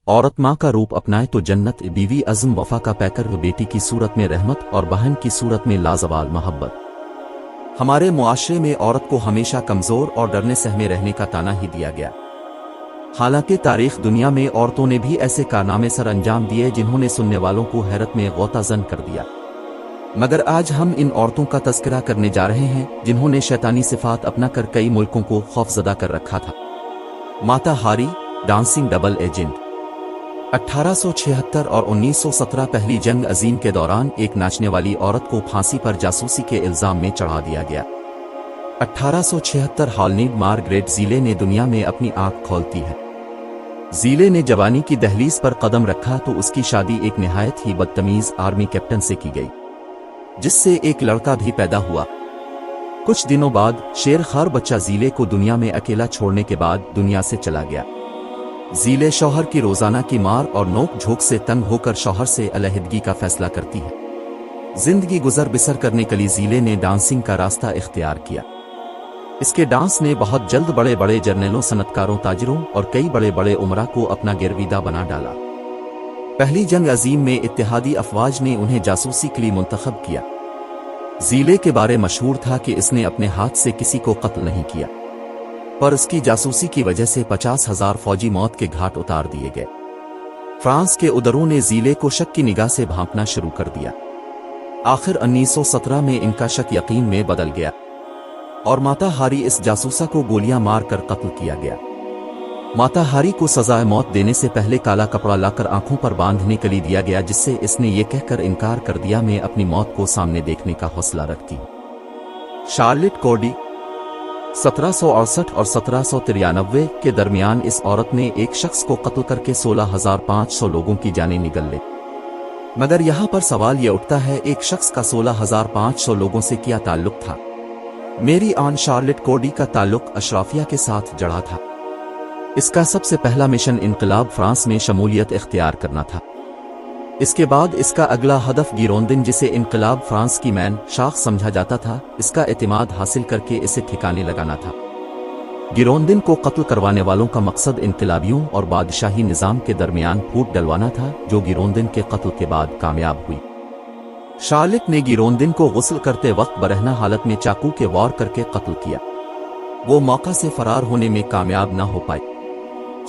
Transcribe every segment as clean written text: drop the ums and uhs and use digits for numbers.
औरत माँ का रूप अपनाए तो जन्नत, बीवी अज़्म वफा का पैकर, बेटी की सूरत में रहमत और बहन की सूरत में लाजवाल मोहब्बत। हमारे मुआशरे में औरत को हमेशा कमज़ोर और डरने सहमे रहने का ताना ही दिया गया। हालांकि तारीख दुनिया में औरतों ने भी ऐसे कारनामे सर अंजाम दिए जिन्होंने सुनने वालों को हैरत में गौताज़न कर दिया। मगर आज हम इन औरतों का तज़किरा करने जा रहे हैं जिन्होंने शैतानी सिफात अपना कर कई मुल्कों को खौफज़दा कर रखा था। माता हारी, डांसिंग डबल एजेंट। 1876 और 1917 पहली जंग अजीम के दौरान एक नाचने वाली औरत को फांसी पर जासूसी के इल्जाम में चढ़ा दिया गया। 1876 हॉलनीड मार्गरेट ज़ीले ने दुनिया में अपनी आंख खोलती है। ज़ीले ने जवानी की दहलीज पर कदम रखा तो उसकी शादी एक निहायत ही बदतमीज आर्मी कैप्टन से की गई, जिससे एक लड़का भी पैदा हुआ। कुछ दिनों बाद शेरखार बच्चा ज़ीले को दुनिया में अकेला छोड़ने के बाद दुनिया से चला गया। ज़ीले शौहर की रोजाना की मार और नोक झोंक से तंग होकर शौहर से अलहदगी का फैसला करती है। जिंदगी गुजर बिसर करने के लिए ज़ीले ने डांसिंग का रास्ता इख्तियार किया। इसके डांस ने बहुत जल्द बड़े बड़े जर्नलों, सनतकारों, ताजिरों और कई बड़े बड़े उमरा को अपना गिरविदा बना डाला। पहली जंग अजीम में इत्तेहादी अफवाज ने उन्हें जासूसी के लिए मुंतखब किया। ज़ीले के बारे मशहूर था कि इसने अपने हाथ से किसी को कत्ल नहीं किया, पर उसकी जासूसी की वजह से 50,000 फौजी मौत के घाट उतार दिए गए। फ्रांस के उदरों ने ज़ीले को शक की निगाह से भांपना शुरू कर दिया। आखिर 1917 में इनका शक यकीन में बदल गया और माता हारी इस जासूसा को गोलियां मारकर कत्ल किया गया। माता हारी को सजाए मौत देने से पहले काला कपड़ा लाकर आंखों पर बांधने के लिए दिया गया, जिससे इसने ये कहकर इनकार कर दिया मैं अपनी मौत को सामने देखने का हौसला रखती हूं। शार्लेट कॉर्डी। 1768 और 1793 के दरमियान इस औरत ने एक शख्स को कत्ल करके 16,500 लोगों की जानें निगल ली। मगर यहां पर सवाल यह उठता है, एक शख्स का 16,500 लोगों से क्या ताल्लुक था? मेरी आन शार्लेट कॉर्डी का ताल्लुक अशराफिया के साथ जड़ा था। इसका सबसे पहला मिशन इनकलाब फ्रांस में शमूलियत इख्तियार करना था। इसके बाद इसका अगला हदफ गिरोंदिन, जिसे इनकलाब फ्रांस की मैन शाख समझा जाता था, इसका एतमाद हासिल करके इसे ठिकाने लगाना था। गिरोंदिन को कत्ल करवाने वालों का मकसद इनकलाबियों और बादशाही निज़ाम के दरमियान फूट डलवाना था, जो गिरोंदिन के कत्ल के बाद कामयाब हुई। शार्लेट ने गिरोंदिन को गुस्ल करते वक्त बरहना हालत में चाकू के वार करके कत्ल किया। वो मौका से फरार होने में कामयाब न हो पाई।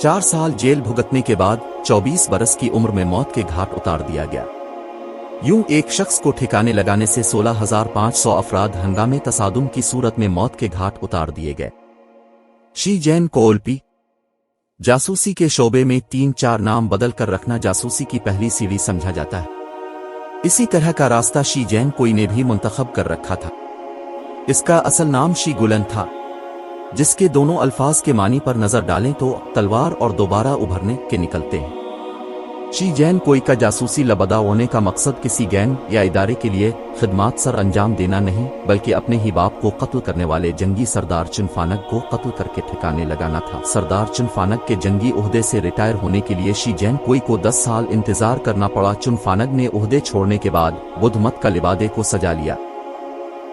4 साल जेल भुगतने के बाद 24 बरस की उम्र में मौत के घाट उतार दिया गया। यूं एक शख्स को ठिकाने लगाने से 16,500 अफराद हंगामे तसादुम की सूरत में मौत के घाट उतार दिए गए। शी जैन कोल्पी। जासूसी के शोबे में 3-4 नाम बदल कर रखना जासूसी की पहली सीढ़ी समझा जाता है। इसी तरह का रास्ता शी जैन कोई ने भी मुंतखब कर रखा था। इसका असल नाम शी गुलन था, जिसके दोनों अल्फाज के मानी पर नजर डालें तो तलवार और दोबारा उभरने के निकलते हैं। शी जैन कोई का जासूसी लबदा होने का मकसद किसी गैंग या इदारे के लिए खिदमात सर अंजाम देना नहीं, बल्कि अपने ही बाप को कत्ल करने वाले जंगी सरदार चुनफानग को कत्ल करके ठिकाने लगाना था। सरदार चुनफानग के जंगी ओहदे से रिटायर होने के लिए शी जैन कोई को 10 साल इंतजार करना पड़ा। चुनफानग ने ओहदे छोड़ने के बाद बुद्ध मत का लिबादे को सजा लिया,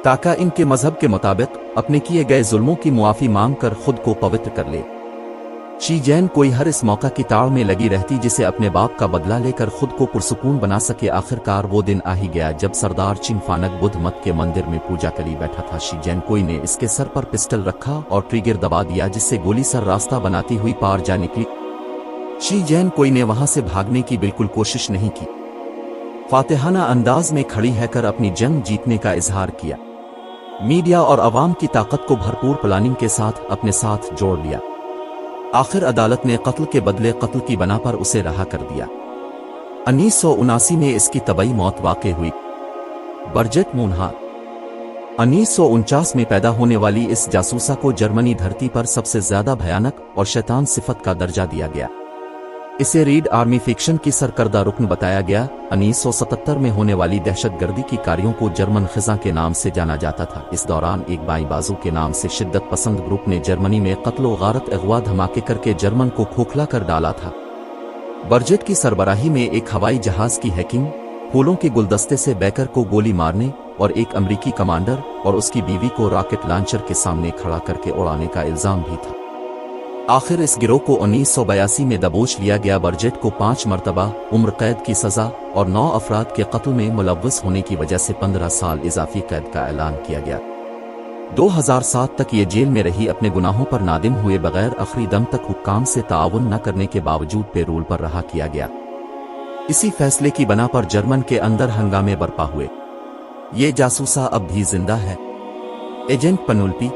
ताकि इनके मजहब के मुताबिक अपने किए गए जुल्मों की मुआफी मांग कर खुद को पवित्र कर ले। शी जैन कोई हर इस मौका की ताड़ में लगी रहती जिसे अपने बाप का बदला लेकर खुद को पुरसुकून बना सके। आखिरकार वो दिन आ ही गया जब सरदार चुनफानग बुद्ध मत के मंदिर में पूजा करी बैठा था। शी जैन कोई ने इसके सर पर पिस्टल रखा और ट्रिगर दबा दिया, जिससे गोली सर रास्ता बनाती हुई पार जा निकली। शी जैन कोई ने वहां से भागने की बिल्कुल कोशिश नहीं की, फातिहाना अंदाज में खड़ी रहकर अपनी जंग जीतने का इजहार किया। मीडिया और अवाम की ताकत को भरपूर प्लानिंग के साथ अपने साथ जोड़ लिया। आखिर अदालत ने कत्ल के बदले कत्ल की बना पर उसे रहा कर दिया। 1979 में इसकी तबई मौत वाक़ हुई। बर्जेट मूनहार। 1949 में पैदा होने वाली इस जासूसा को जर्मनी धरती पर सबसे ज्यादा भयानक और शैतान सिफत का दर्जा दिया गया। इसे रीड आर्मी फिक्शन की सरकर्दा रुकन बताया गया। 1977 में होने वाली दहशतगर्दी की कार्यों को जर्मन खिजा के नाम से जाना जाता था। इस दौरान एक बाई बाजू के नाम से शिद्दत पसंद ग्रुप ने जर्मनी में कत्लो गारत अगवा धमाके करके जर्मन को खोखला कर डाला था। बर्जेट की सरबराही में एक हवाई जहाज की हैकिंग, फूलों के गुलदस्ते से बैकर को गोली मारने और एक अमरीकी कमांडर और उसकी बीवी को रॉकेट लॉन्चर के सामने खड़ा करके उड़ाने का इल्जाम भी था। आखिर इस गिरोह को 1982 में दबोच लिया गया। बर्जेट को 5 मरतबा उम्र कैद की सजा और 9 अफराद के कत्ल में मुलव्वस होने की वजह से 15 साल इजाफी कैद का ऐलान किया गया। 2007 तक ये जेल में रही। अपने गुनाहों पर नादिम हुए बगैर आखिरी दम तक हुक्काम से ताउन न करने के बावजूद पेरोल पर रहा किया गया। इसी फैसले की बना पर जर्मन के अंदर हंगामे बरपा हुए। ये जासूसा अब भी जिंदा है। एजेंट पनुल्पी।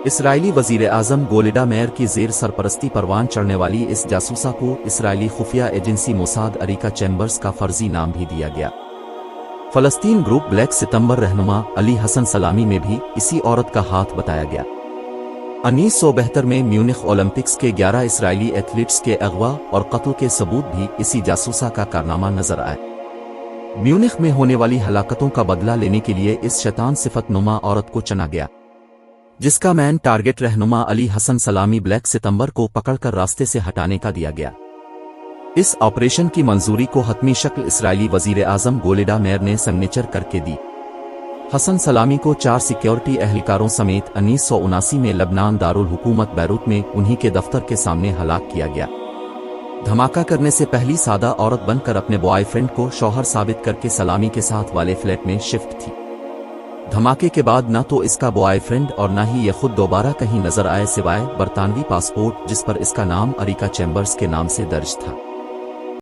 इसराइली वजीर आजम गोलिडा मेयर की जेर सरपरस्ती परवान चढ़ने वाली इस जासूसा को इसराइली खुफिया एजेंसी मोसाद अरिका चैम्बर्स का फर्जी नाम भी दिया गया। फलस्तीन ग्रुप ब्लैक सितंबर रहनुमा अली हसन सलामी में भी इसी औरत का हाथ बताया गया। 1972 में म्यूनिख ओलंपिक्स के 11 इसराइली एथलीट्स के अगवा और कत्ल के सबूत भी इसी जासूसा का कारनामा नजर आए। म्यूनिख में होने वाली हलाकतों का बदला लेने के लिए इस शैतान सिफत नुमा औरत को चुना गया, जिसका मैन टारगेट रहनुमा अली हसन सलामी ब्लैक सितंबर को पकड़कर रास्ते से हटाने का दिया गया। इस ऑपरेशन की मंजूरी को हतमी शक्ल इसराइली वजीर आजम गोलिडा मेयर ने सिग्नेचर करके दी। हसन सलामी को 4 सिक्योरिटी एहलकारों समेत 1979 में लबनान दारुल हुकूमत बैरूत में उन्हीं के दफ्तर के सामने हलाक किया गया। धमाका करने से पहली सादा औरत बनकर अपने बॉयफ्रेंड को शौहर साबित करके सलामी के साथ वाले फ्लैट में शिफ्ट थी। धमाके के बाद न तो इसका बॉयफ्रेंड और न ही ये खुद दोबारा कहीं नजर आए सिवाय बरतानवी पासपोर्ट जिस पर इसका नाम अरिका चैम्बर्स के नाम से दर्ज था।